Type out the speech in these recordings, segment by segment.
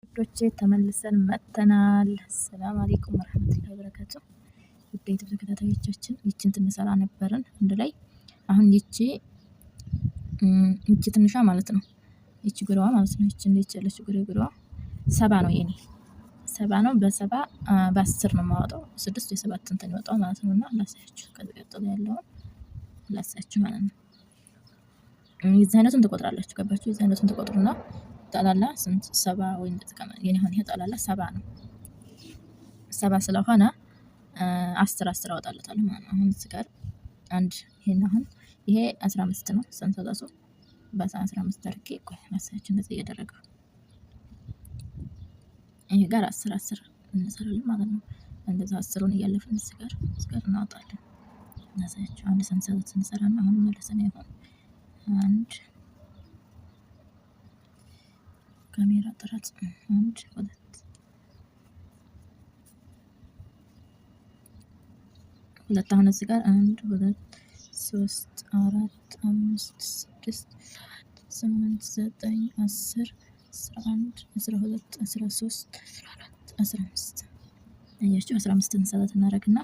ውዶቼ ተመልሰን መጥተናል። ሰላም አለይኩም ወራህመቱላሂ ወበረካቱ። ውድ ተከታታዮቻችን ይችን ትንሰራ ነበርን አንድ ላይ። አሁን ይቺ ትንሿ ማለት ነው። ይቺ ጉራዋ ማለት ነው። ይቺ እንደ ያለችው ጉራዋ 70 ነው የኔ 70 ነው። በ10 ነው የማወጣው 6 የ7 እንትን ይወጣው ማለት ነውና ላሳያችሁ። ከዚህ ቀጥሎ ያለውን ላሳያችሁ ማለት ነው። የዚህ አይነቱን ትቆጥራላችሁ። ገባችሁ? የዚህ አይነቱን ትቆጥሩና ጠላላ ስንት 70 ወይ እንደተቀመጠ የኔ አሁን ይሄ ጠላላ 70 ነው። 70 ስለሆነ 10 አወጣለታለሁ ማለት ነው። አሁን እዚህ ጋር አንድ ይሄን አሁን ይሄ 15 ነው። ሰንሰለቱ በ15 አድርጌ ቆይ ማሳያችሁ እንደዚህ እያደረገው ይሄ ጋር 10 እንሰራለን ማለት ነው። እንደዛ 10ን እያለፍን እዚህ ጋር እናወጣለን። ማሳያችሁ አንድ ሰንሰለት እንሰራና አሁን መልሰን ይሆን አንድ ካሜራ ጥራት አንድ ሁለት አሁን እዚህ ጋር 1 2 3 4 5 6 7 8 9 10 11 12 13 14 15 አያችሁ 15 ሰዓት እናደርግና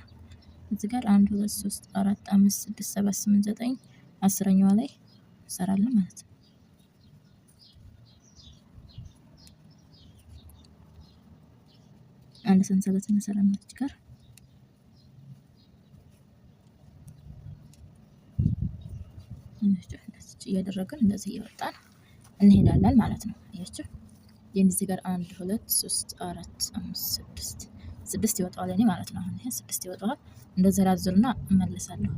እዚህ ጋር 1 2 3 4 5 6 7 8 9 10ኛዋ ላይ እንሰራለን ማለት ነው። አንድ ሰንሰለት እንሰራለን እዚህ ጋር እያደረግን እንደዚህ እያወጣን እንሄዳለን ማለት ነው። አያችሁ የዚህ ጋር 1 2 3 4 5 6 ይወጣዋል እኔ ማለት ነው። አሁን ይሄ 6 ይወጣዋል። እንደዚህ ላዝርና እመለሳለሁ።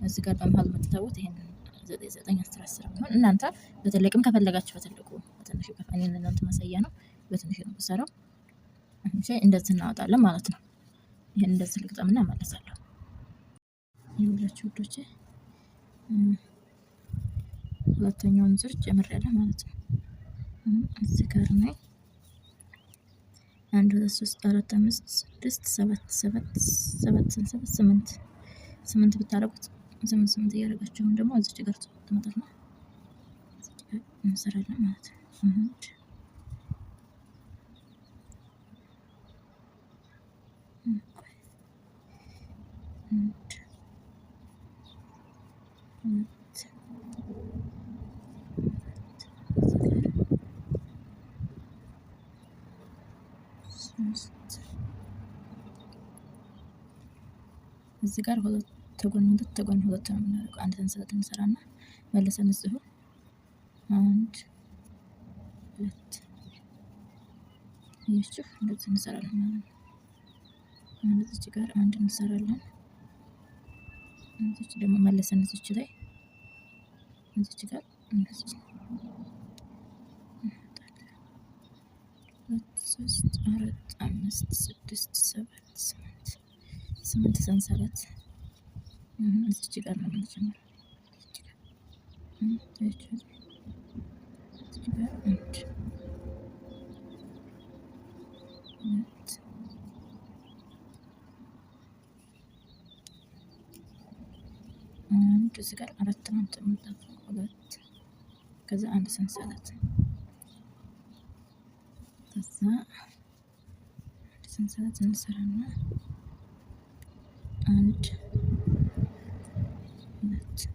እዚህ ጋር በመሃል የምትታዩት ይሄንን 9 10 10 ነው። እናንተ በትልቅም ከፈለጋችሁ በትልቁ በትንሹ ከፈለጋችሁ እናንተ ማሳያ ነው። በትንሹ ነው የምሰራው። እሺ እንደዚህ እናወጣለን ማለት ነው። ይሄን እንደዚህ ልቅጠምና እመለሳለሁ። ይኸውላችሁ ውዶቼ ሁለተኛውን ዙር ጨምሬያለሁ ማለት ነው። እዚህ ጋር ነው 1 2 3 4 5 6 7 8 ብታረጉት 8 እያደረጋችሁ ደግሞ እዚች ጋር ትመጣና እንሰራለን ማለት ነው። እዚህ ጋር ሁለት ተጎን ሁለት ነው የምናደርገው። አንድ ሰንሰለት እንሰራና መልሰን እዚሁ 1 2 እያችሁ እንደዚህ እንሰራለን ማለት ነው። እዚች ጋር አንድ እንሰራለን። እዚች ደግሞ መልሰን እዚች ላይ እዚች ጋር እንደዚህ 3 4 5 6 7 8 ሰንሰለት እዚች ጋር ነው የምንጀምረው። እዚህ ጋር 4 ነው የምንጠፋው። 2 ከዛ አንድ ሰንሰለት ከዛ አንድ ሰንሰለት እንሰራና 1 2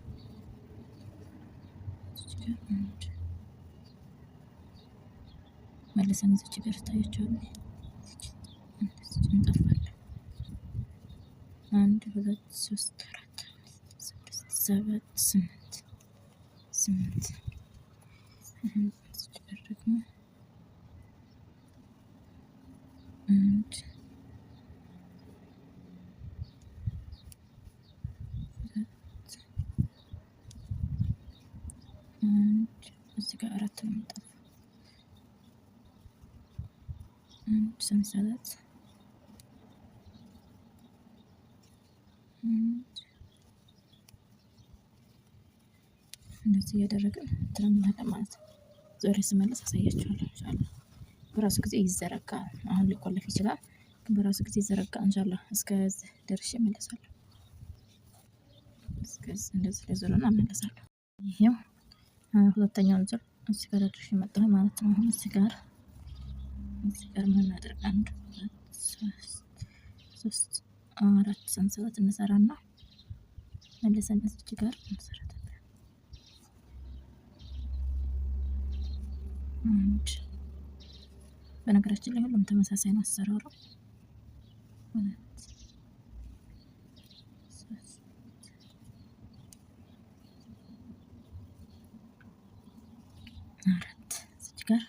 መልሰን እዚች ጋር ታያችኋል። እንጠፋለን 1 2 3 4 5 6 7 8 እዚች ጋር ደግሞ 1 እዚህ ጋር 4 ነው የምንጠፋው። ሰንሰለት እንደዚህ እያደረግን ትረምናለን ማለት ነው። ዞሬ ስመለስ አሳያችኋለሁ ኢንሻአላህ። በራሱ ጊዜ ይዘረጋል። አሁን ሊቆለፍ ይችላል፣ ግን በራሱ ጊዜ ይዘረጋል ኢንሻአላህ። እስከዚህ ደርሼ እመለሳለሁ። እስከዚህ እንደዚህ ለዞርና እመለሳለሁ። ይሄው ሁለተኛውን ዙር እዚህ ጋር ደርሼ መጣሁ ማለት ነው። አሁን እዚህ ጋር እዚህ ጋር የምናደርግ 1 2 3 4 ሰንሰለት እንሰራና መልሰን እዚህ ጋር እንሰራታለን። 1 በነገራችን ላይ ሁሉም ተመሳሳይ ነው አሰራሩ። 2 3 4 እዚህ ጋር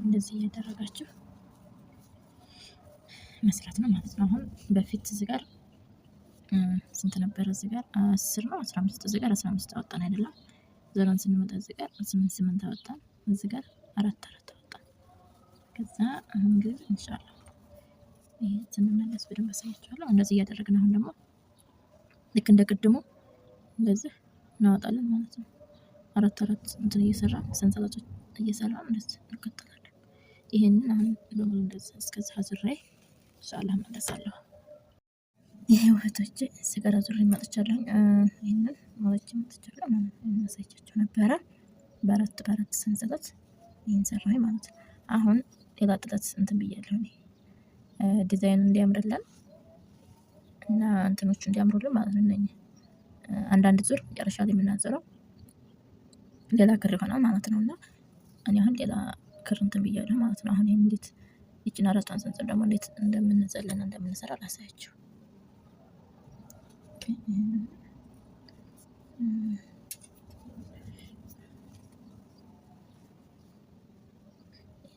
እንደዚህ እያደረጋችሁ መስራት ነው ማለት ነው። አሁን በፊት እዚህ ጋር ስንት ነበር? እዚህ ጋር 10 ነው 15 እዚህ ጋር 15 አወጣን አይደለም? ዘሮን ስንመጣ እዚህ ጋር 8 አወጣን። እዚህ ጋር 4 አወጣን። ከዛ አሁን ግን ኢንሻአላህ ይሄ ስንመለስ በደንብ አሳያችኋለሁ። እንደዚህ እያደረግን አሁን ደግሞ ልክ እንደ ቅድሙ እንደዚህ እናወጣለን ማለት ነው። 4 እንትን እየሰራን ሰንሰለቶች እየሰራን እንደዚህ እንከተላለን። ይሄንን አሁን በሙሉ እንደዚህ እስከዚህ አዙሬ ኢንሻአላህ መለሳለሁ። ይሄ ውህቶቼ ሲጋራ ዙሬ መጥቻለሁ። ይሄንን ማለት መጥቻለሁ ማለት ነው። እናሳያችሁ ነበረ በአራት ሰንሰለት ይሄን ሰራሁኝ ማለት ነው። አሁን ሌላ ጥለት እንትን ብያለሁ እኔ ዲዛይኑ እንዲያምርልን እና እንትኖቹ እንዲያምሩልን ማለት ነው። እነኚህ አንዳንድ ዙር መጨረሻ ላይ የምናዘረው ሌላ ክር ይሆናል ማለት ነው። እና እኔ አሁን ሌላ ክር እንትን ብያለሁ ማለት ነው። አሁን ይሄን እንዴት ይቺን 4 ሰንሰለት ደግሞ እንዴት እንደምንዘልና እንደምንሰራ ላሳያችሁ።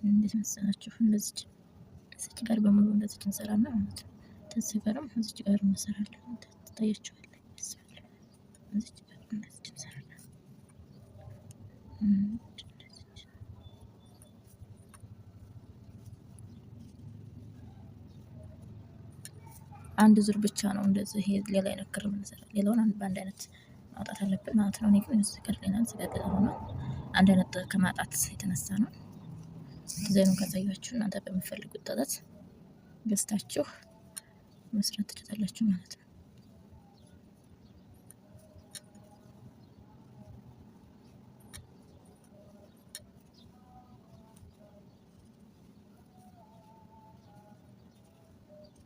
እንዴት መሰላችሁ? እንደዚህ እዚህ ጋር በሙሉ እንደዚህ እንሰራና ማለት ነው። ከዚህ ጋርም እዚህ ጋር እንሰራለን። ታያችኋል። እዚህ ጋር እንደዚህ እንሰራለን። አንድ ዙር ብቻ ነው እንደዚህ ይሄ ሌላ አይነት ክር የምንሰራው። ሌላውን በአንድ አይነት ማውጣት አለብን ማለት ነው። እኔ ግን እዚህ ጋር ሌላ ሆኖ አንድ አይነት ከማጣት የተነሳ ነው። ዲዛይኑን ካሳያችሁ እናንተ በምትፈልጉት ጥለት ገዝታችሁ መስራት ትችላላችሁ ማለት ነው።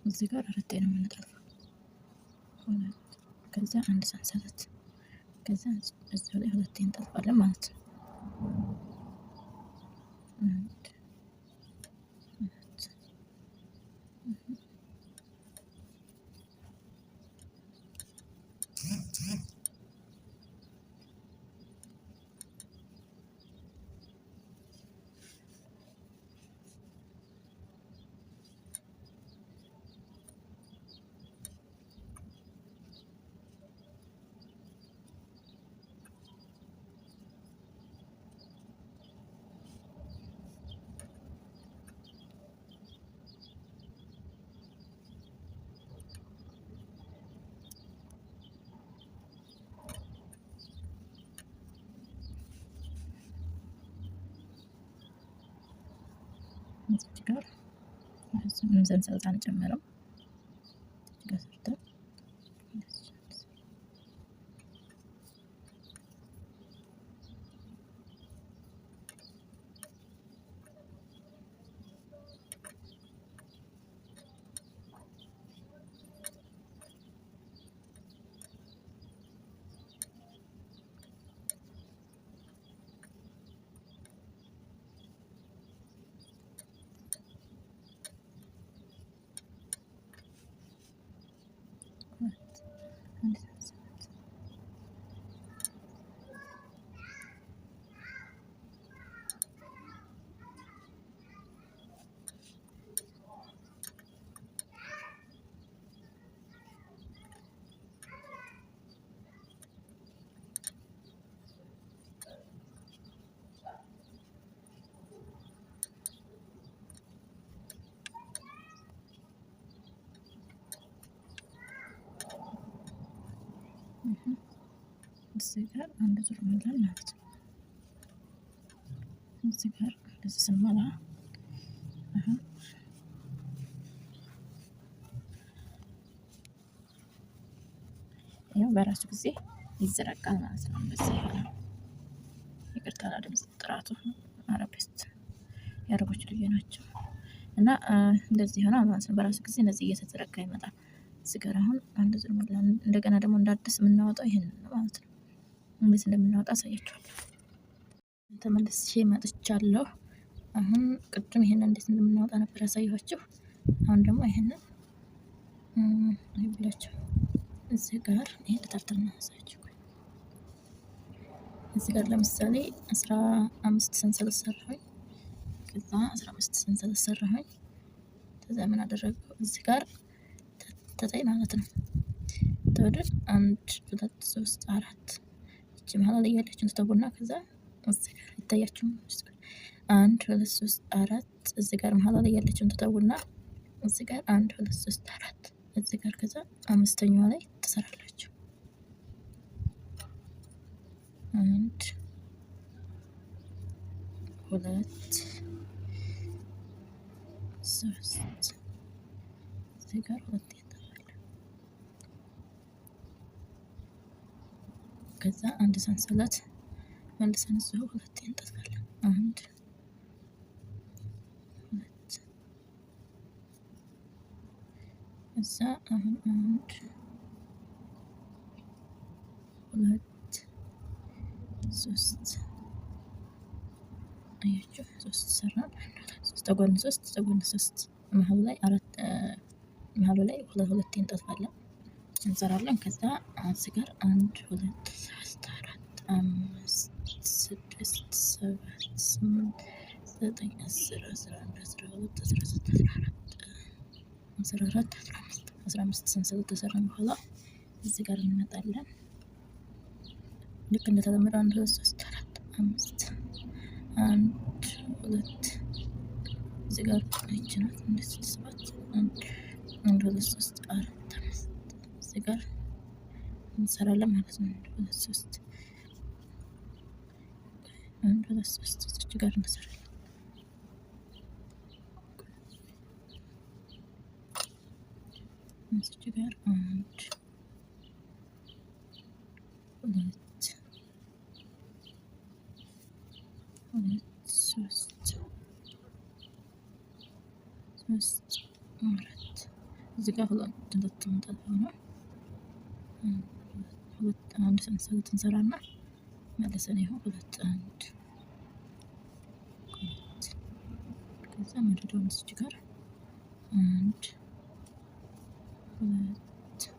እዚህ ጋር 4 ነው የምንጠልፈው። ከዛ አንድ ሰንሰለት ከዛ እዚህ ላይ 2 እንጠልፋለን ማለት ነው። እዚህ ጋር ሰንሰለት አንጨምርም። እዚህ ጋር አንድ ዙር ሞላን ማለት ነው። እዚህ ጋር እንደዚህ ስንሞላ ይኸው በራሱ ጊዜ ይዘረጋል ማለት ነው። እንደዚህ ይሆናል። ይቅርታ ለድምፅ ጥራቱ አረቢስት የአረቦች ልዩ ናቸው እና እንደዚህ ይሆናል ማለት ነው። በራሱ ጊዜ እንደዚህ እየተዘረጋ ይመጣል። እዚህ ጋር አሁን አንድ ዙር ሞላን። እንደገና ደግሞ እንደ አዲስ የምናወጣው ይሄንን ነው ማለት ነው። እንዴት እንደምናወጣ አሳያችኋለሁ። ተመልሼ መጥቻለሁ። አሁን ቅድም ይሄንን እንዴት እንደምናወጣ ነበር ያሳየኋችሁ። አሁን ደግሞ ይሄንን ይብላችሁ እዚህ ጋር ይሄ ተርተር ነው ያሳያችሁ። እዚህ ጋር ለምሳሌ 15 ሰንሰለት ሰራሁኝ። ከዛ 15 ሰንሰለት ሰራሁኝ። ከዛ ምን አደረገው እዚህ ጋር ተታይ ማለት ነው። ተወደድ 1 2 3 4 እቺ መሀል ላይ ያለችውን ተተውና ከዛ እዚህ ጋር ይታያችሁ 1 2 3 4 እዚህ ጋር መሀል ላይ ያለችውን ተተውና እዚህ ጋር 1 2 3 4 እዚህ ጋር ከዛ አምስተኛዋ ላይ ትሰራላችሁ። 1 2 3 እዚህ ጋር 2 ይታያል። ከዛ አንድ ሰንሰለት መልሰን እዚሁ 2 እንጠልፋለን። 1 2 እዛ አሁን 1 2 3 አያችሁ 3 ሰራን። 3 ተጎን 3 ተጎን 3 መሀሉ ላይ 4 መሀሉ ላይ 2 እንጠልፋለን እንሰራለን። ከዛ እዚህ ጋር 1 2 3 4 5 6 7 8 9 10 11 12 13 14 15 ሰንሰለት ተሰራን በኋላ እዚህ ጋር እንመጣለን። ልክ እንደተለመደው 1 2 3 4 5 1 2 እዚህ ጋር ይችላል እንደዚህ 7 1 2 3 4 5 እዚህ ጋር እንሰራለን ማለት ነው። 1 2 3 1 2 3 እዚህ ጋር እንሰራለን። እዚህ ጋር 1 2 3 4 እዚህ ጋር 2 እንጠልፈው ነው። አንድ ሰንሰለት እንሰራና መልሰን ይኸው 2 1 2 ከዛ መደዳውን እዚህ ጋር 1 2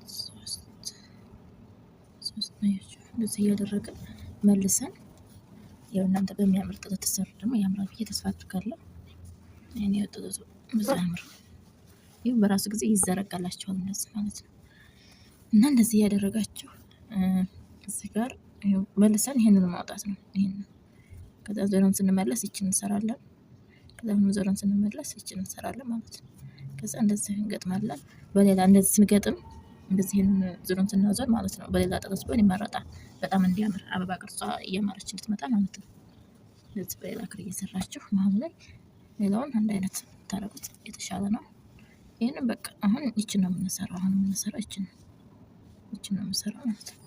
3 እንደዚህ እያደረግን መልሰን ያው እናንተ በሚያምር ጥጥ ተሰሩ ደግሞ ያምራል ብዬ ተስፋ አድርጋለሁ። እኔ ጥጡ ብዙ ያምር ይሄው በራሱ ጊዜ ይዘረጋላችኋል እንደዚህ ማለት ነው። እና እንደዚህ እያደረጋችሁ እዚህ ጋር ይሄው መልሰን ይሄንን ማውጣት ነው። ይሄንን ከዛ ዞረን ስንመለስ ይችን እንሰራለን። ከዛ ዞረን ስንመለስ ይችን እንሰራለን ማለት ነው። ከዛ እንደዚህ እንገጥማለን። በሌላ እንደዚህ ስንገጥም እንደዚህ ዞረን ስናዞር ማለት ነው። በሌላ ጥጥ ቢሆን ይመረጣል በጣም እንዲያምር አበባ ቅርጿ እያማረች እንድትመጣ ማለት ነው። እንደዚህ በሌላ ክር እየሰራችሁ መሀሉ ላይ ሌላውን አንድ አይነት ታረጉት የተሻለ ነው። ይሄንን በቃ አሁን ይችን ነው የምንሰራው። አሁን የምንሰራው ይችን ነው የምንሰራው ማለት ነው።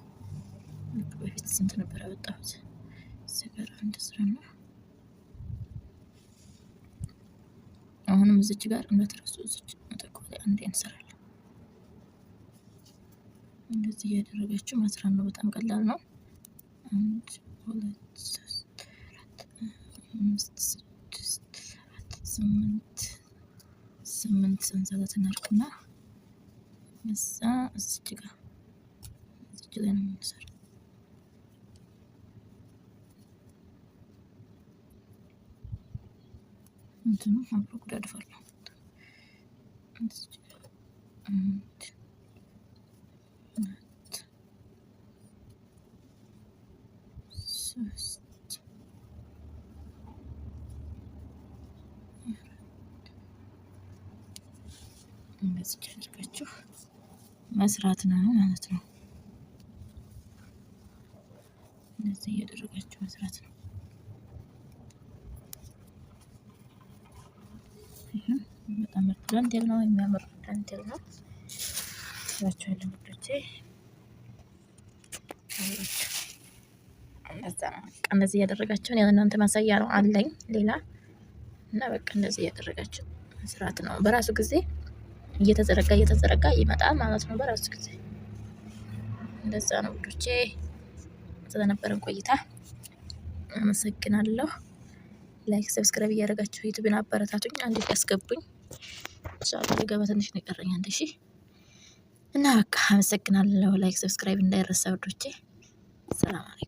ልክ በፊት ስንት ነበር ያወጣሁት? እዚህ ጋር አንድ ስራ ነው። አሁንም እዚች ጋር እንዳትረሱ እዚች መጠቆለ አንድ እንሰራለን። እንደዚህ እያደረጋችሁ መስራት ነው። በጣም ቀላል ነው። 1 2 3 4 5 6 7 8 ሰንሰለት እናድርግና እዛ እዚች ጋር እዚች ላይ ነው የምንሰራው። እንትኑ አብሮ ጉዳድፋለሁ። እዚች ጋር 1 2 3 እንደዚህ እንደዚህ አድርጋችሁ መስራት ነው ማለት ነው። እንደዚህ እያደረጋችሁ መስራት ነው። በጣም ምርጥ ዳንቴል ነው፣ የሚያምር ዳንቴል ነው እላችኋለሁ ውዶቼ። እንደዚህ እያደረጋችሁ ነው። እናንተ ማሳያ ነው አለኝ ሌላ እና በቃ እንደዚህ እያደረጋችሁ መስራት ነው። በራሱ ጊዜ እየተዘረጋ ይመጣል ማለት ነው። በራሱ ጊዜ እንደዛ ነው ውዶቼ። ስለነበረን ቆይታ አመሰግናለሁ። ላይክ ሰብስክራይብ እያደረጋችሁ ዩቲዩብን አበረታቱኝ። አንዴ ያስገቡኝ ኢንሻአላህ። ገባ ትንሽ ነው የቀረኝ አንድ ሺህ እና በቃ አመሰግናለሁ። ላይክ ሰብስክራይብ እንዳይረሳ ውዶቼ። ሰላም አለይኩም።